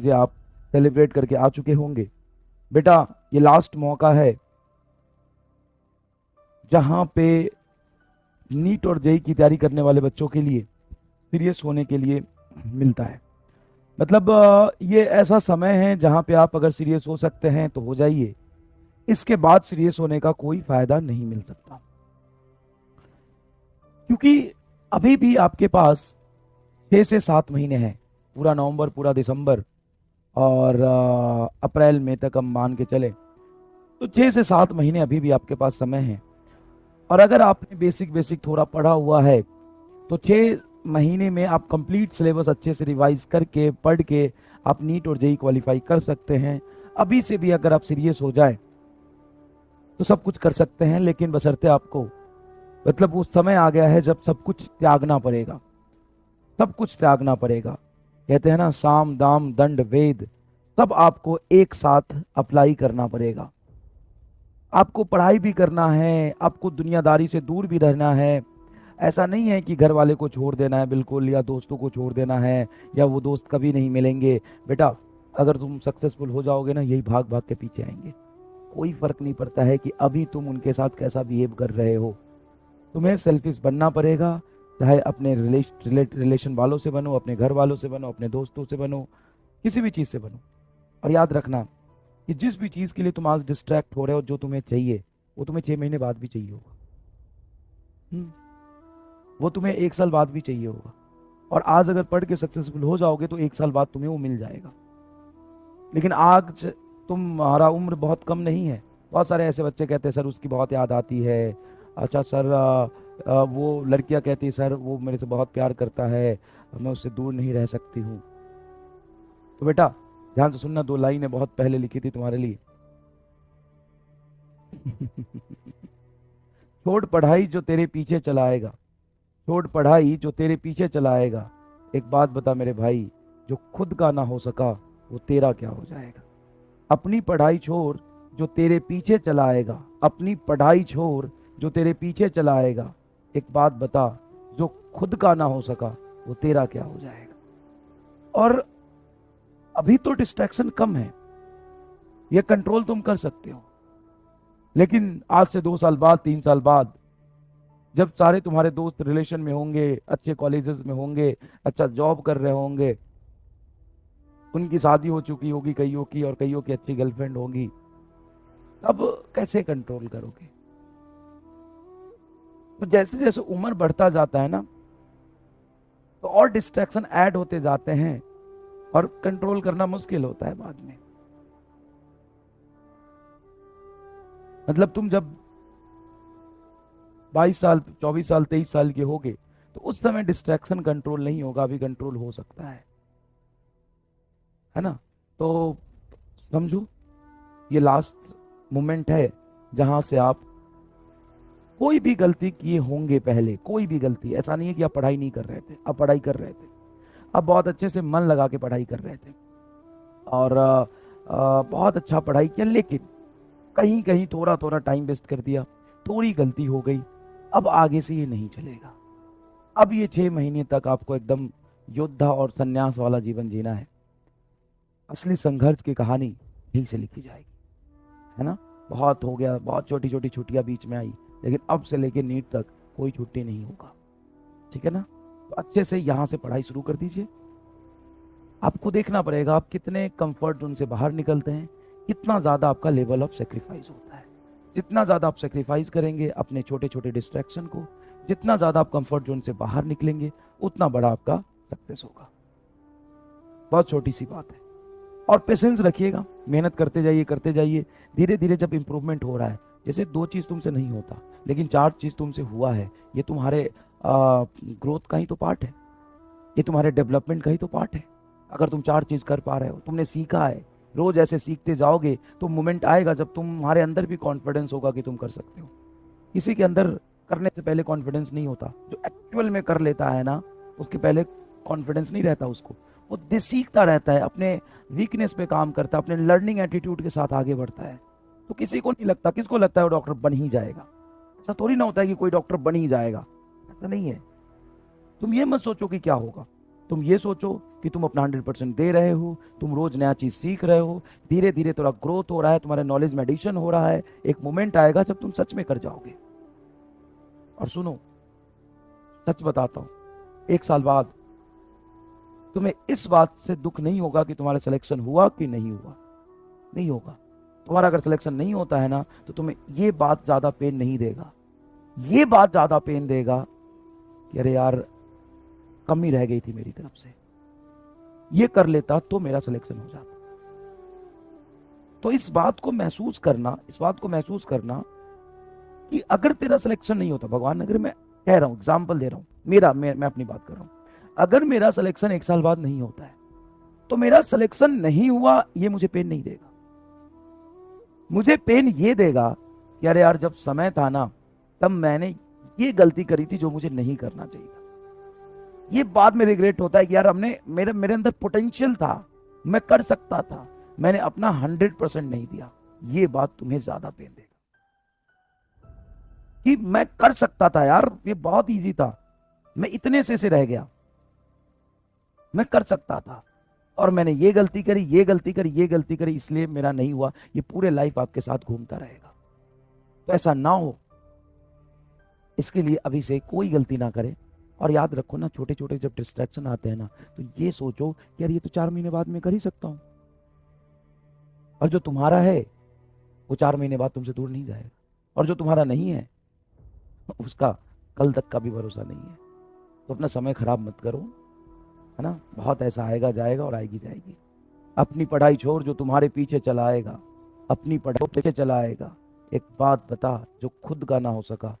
चीज़ें आप सेलिब्रेट करके आ चुके होंगे। बेटा ये लास्ट मौका है जहां पे नीट और जेई की तैयारी करने वाले बच्चों के लिए सीरियस होने के लिए मिलता है। मतलब ये ऐसा समय है जहां पे आप अगर सीरियस हो सकते हैं तो हो जाइए, इसके बाद सीरियस होने का कोई फायदा नहीं मिल सकता, क्योंकि अभी भी आपके पास 6 से 7 महीने हैं। पूरा नवंबर, पूरा दिसंबर और अप्रैल मई तक हम मान के चले तो 6 से 7 महीने अभी भी आपके पास समय है। और अगर आपने बेसिक बेसिक थोड़ा पढ़ा हुआ है तो 6 महीने में आप कंप्लीट सिलेबस अच्छे से रिवाइज करके पढ़ के आप नीट और जेई क्वालिफाई कर सकते हैं। अभी से भी अगर आप सीरियस हो जाए तो सब कुछ कर सकते हैं, लेकिन बशर्ते आपको, मतलब वो समय आ गया है जब सब कुछ त्यागना पड़ेगा, सब कुछ त्यागना पड़ेगा। कहते हैं ना, साम दाम दंड वेद, सब आपको एक साथ अप्लाई करना पड़ेगा। आपको पढ़ाई भी करना है, आपको दुनियादारी से दूर भी रहना है। ऐसा नहीं है कि घर वाले को छोड़ देना है बिल्कुल, या दोस्तों को छोड़ देना है, या वो दोस्त कभी नहीं मिलेंगे। बेटा अगर तुम सक्सेसफुल हो जाओगे ना, यही भाग भाग के पीछे आएंगे। कोई फर्क नहीं पड़ता है कि अभी तुम उनके साथ कैसा बिहेव कर रहे हो। तुम्हें सेल्फिश बनना पड़ेगा, चाहे अपने रिलेशन वालों से बनो, अपने घर वालों से बनो, अपने दोस्तों से बनो, किसी भी चीज़ से बनो। और याद रखना कि जिस भी चीज़ के लिए तुम आज डिस्ट्रैक्ट हो रहे हो, जो तुम्हें चाहिए वो तुम्हें 6 महीने बाद भी चाहिए होगा। वो तुम्हें 1 साल बाद भी चाहिए होगा। और आज अगर पढ़ के सक्सेसफुल हो जाओगे तो 1 साल बाद तुम्हें वो मिल जाएगा। लेकिन आज तुम्हारा उम्र बहुत कम नहीं है। बहुत सारे ऐसे बच्चे कहते हैं सर उसकी बहुत याद आती है। अच्छा सर वो लड़कियां कहती है सर वो मेरे से बहुत प्यार करता है, मैं उससे दूर नहीं रह सकती हूँ। तो बेटा ध्यान से सुनना, 2 लाइनें बहुत पहले लिखी थी तुम्हारे लिए। छोड़ पढ़ाई जो तेरे पीछे चलाएगा, छोड़ पढ़ाई जो तेरे पीछे चलाएगा। एक बात बता मेरे भाई, जो खुद का ना हो सका वो तेरा क्या हो जाएगा। अपनी पढ़ाई छोड़ जो तेरे पीछे चलाएगा, अपनी पढ़ाई छोड़ जो तेरे पीछे चलाएगा। एक बात बता, जो खुद का ना हो सका वो तेरा क्या हो जाएगा। और अभी तो डिस्ट्रैक्शन कम है, ये कंट्रोल तुम कर सकते हो। लेकिन आज से 2 साल बाद, 3 साल बाद, जब सारे तुम्हारे दोस्त रिलेशन में होंगे, अच्छे कॉलेजेस में होंगे, अच्छा जॉब कर रहे होंगे, उनकी शादी हो चुकी होगी कईयों की, और कईयों की अच्छी गर्लफ्रेंड होगी, तब कैसे कंट्रोल करोगे। तो जैसे जैसे उम्र बढ़ता जाता है ना, तो और डिस्ट्रैक्शन ऐड होते जाते हैं और कंट्रोल करना मुश्किल होता है बाद में। मतलब तुम जब 22 साल, 24 साल, 23 साल के होगे तो उस समय डिस्ट्रैक्शन कंट्रोल नहीं होगा, अभी कंट्रोल हो सकता है ना। तो समझो ये लास्ट मोमेंट है जहां से आप कोई भी गलती किए होंगे पहले, कोई भी गलती, ऐसा नहीं है कि आप पढ़ाई नहीं कर रहे थे, आप पढ़ाई कर रहे थे, आप बहुत अच्छे से मन लगा के पढ़ाई कर रहे थे और बहुत अच्छा पढ़ाई किया, लेकिन कहीं कहीं थोड़ा थोड़ा टाइम वेस्ट कर दिया, थोड़ी गलती हो गई। अब आगे से ये नहीं चलेगा। अब ये 6 महीने तक आपको एकदम योद्धा और संन्यास वाला जीवन जीना है। असली संघर्ष की कहानी यहीं से लिखी जाएगी, है ना। बहुत हो गया, बहुत छोटी छोटी छुट्टियां बीच में आई, लेकिन अब से लेके नीट तक कोई छुट्टी नहीं होगा, ठीक है ना। तो अच्छे से यहाँ से पढ़ाई शुरू कर दीजिए। आपको देखना पड़ेगा आप कितने कंफर्ट जोन से बाहर निकलते हैं, कितना ज़्यादा आपका लेवल ऑफ सेक्रीफाइस होता है। जितना ज़्यादा आप सेक्रीफाइस करेंगे अपने छोटे छोटे डिस्ट्रैक्शन को, जितना ज़्यादा आप कंफर्ट जोन से बाहर निकलेंगे, उतना बड़ा आपका सक्सेस होगा। बहुत छोटी सी बात है। और पेशेंस रखिएगा, मेहनत करते जाइए, करते जाइए। धीरे धीरे जब इंप्रूवमेंट हो रहा है, जैसे 2 चीज़ तुमसे नहीं होता लेकिन 4 चीज़ तुमसे हुआ है, ये तुम्हारे ग्रोथ का ही तो पार्ट है, ये तुम्हारे डेवलपमेंट का ही तो पार्ट है। अगर तुम 4 चीज़ कर पा रहे हो, तुमने सीखा है, रोज ऐसे सीखते जाओगे तो मोमेंट आएगा जब तुम्हारे अंदर भी कॉन्फिडेंस होगा कि तुम कर सकते हो। किसी के अंदर करने से पहले कॉन्फिडेंस नहीं होता, जो एक्चुअल में कर लेता है ना, उसके पहले कॉन्फिडेंस नहीं रहता उसको। वो सीखता रहता है, अपने वीकनेस पे काम करता है, अपने लर्निंग एटीट्यूड के साथ आगे बढ़ता है। तो किसी को नहीं लगता, किसको लगता है वो डॉक्टर बन ही जाएगा। ऐसा थोड़ी ना होता है कि कोई डॉक्टर बन ही जाएगा, ऐसा नहीं है। तुम ये मत सोचो कि क्या होगा, तुम ये सोचो कि तुम अपना 100% दे रहे हो, तुम रोज नया चीज सीख रहे हो, धीरे धीरे थोड़ा ग्रोथ हो रहा है, तुम्हारे नॉलेज में एडिशन हो रहा है। एक मोमेंट आएगा जब तुम सच में कर जाओगे। और सुनो, सच बताता हूं, 1 साल बाद तुम्हें इस बात से दुख नहीं होगा कि तुम्हारा सिलेक्शन हुआ कि नहीं हुआ। नहीं होगा। तुम्हारा अगर सिलेक्शन नहीं होता है ना, तो तुम्हें ये बात ज्यादा पेन नहीं देगा। ये बात ज्यादा पेन देगा कि अरे यार, कमी रह गई थी मेरी तरफ से, ये कर लेता तो मेरा सिलेक्शन हो जाता। तो इस बात को महसूस करना, इस बात को महसूस करना कि अगर तेरा सिलेक्शन नहीं होता, भगवान, अगर मैं कह रहा हूं, एग्जाम्पल दे रहा हूं, मैं अपनी बात कर रहा हूं, अगर मेरा सिलेक्शन 1 साल बाद नहीं होता है, तो मेरा सिलेक्शन नहीं हुआ ये मुझे पेन नहीं देगा। मुझे पेन ये देगा कि अरे यार, जब समय था ना, तब मैंने ये गलती करी थी जो मुझे नहीं करना चाहिए था। ये बाद में रिग्रेट होता है कि यार, हमने मेरे अंदर पोटेंशियल था, मैं कर सकता था, मैंने अपना 100% नहीं दिया। ये बात तुम्हें ज्यादा पेन देगा कि मैं कर सकता था यार, ये बहुत इजी था, मैं इतने से रह गया, मैं कर सकता था, और मैंने ये गलती करी, ये गलती करी, ये गलती करी, इसलिए मेरा नहीं हुआ। ये पूरे लाइफ आपके साथ घूमता रहेगा। तो ऐसा ना हो, इसके लिए अभी से कोई गलती ना करे। और याद रखो ना, छोटे छोटे जब डिस्ट्रैक्शन आते हैं ना, तो ये सोचो कि यार, ये तो 4 महीने बाद मैं कर ही सकता हूं, और जो तुम्हारा है वो 4 महीने बाद तुमसे दूर नहीं जाएगा, और जो तुम्हारा नहीं है उसका कल तक का भी भरोसा नहीं है। तो अपना समय खराब मत करो, है ना। बहुत ऐसा आएगा जाएगा और आएगी जाएगी। अपनी पढ़ाई छोड़, जो तुम्हारे पीछे चला आएगा, अपनी पढ़ाई पीछे चला आएगा। एक बात बता, जो खुद का ना हो सका